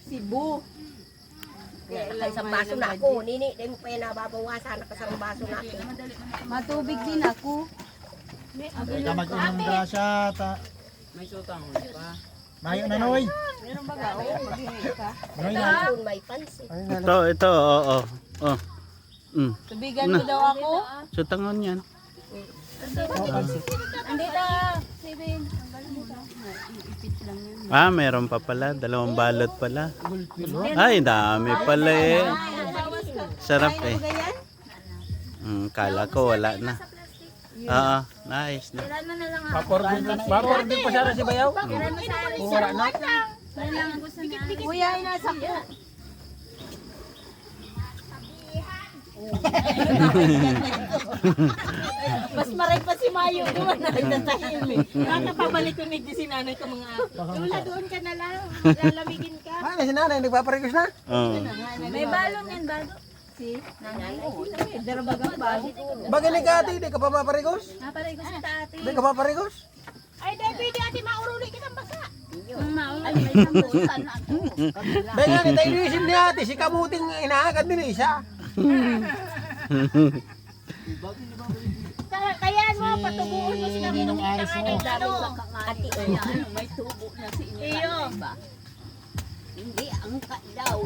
Cebu. Kaya isang baso na ako. Nini, di mo pa yan nababawasan. Nakasang baso na ako. Matubig din ako. Ika mag-inom ka siya. May sutang pa. Mayo na noy. Meron ba ga? Oo, maghingi ka. Noy na. Doon may pansit. Ito, oo. Oh. Tubigan mo daw ako. Sutangon yan. Andito. Sibin. Meron pa pala. 2 balot pala. Ay, dami pala eh. Sarap eh. Kala ko wala na. Oo, nice. Vapor din pa siya si Bayaw. Wala na. Kuya, inasa ko. Mas maray pa si Mayo. Doon na itatahimik. Nakapabalik ko ni si nanay ka mga ako. Lula, doon ka na lang. Lalamigin ka. Ay, si nanay, nagpaparikos na. Oo. May balong yan, bago. Si nanay. Darabagang bago. Bagay ni Kati, di ka pa paparikos? Naparay ko si tate. Di ka paparikos? Ay, dahil pwede ate mauruli kitang basa. Mauruli, may sambutan na ito. Bagay nga, tayo inisip ni ate, si kamuting inaagad din siya. Kaya mo, patubuon mo sila. Ninong Aris mo. Ati, May tubo na si inyo. Iyo. hindi ang kalaw.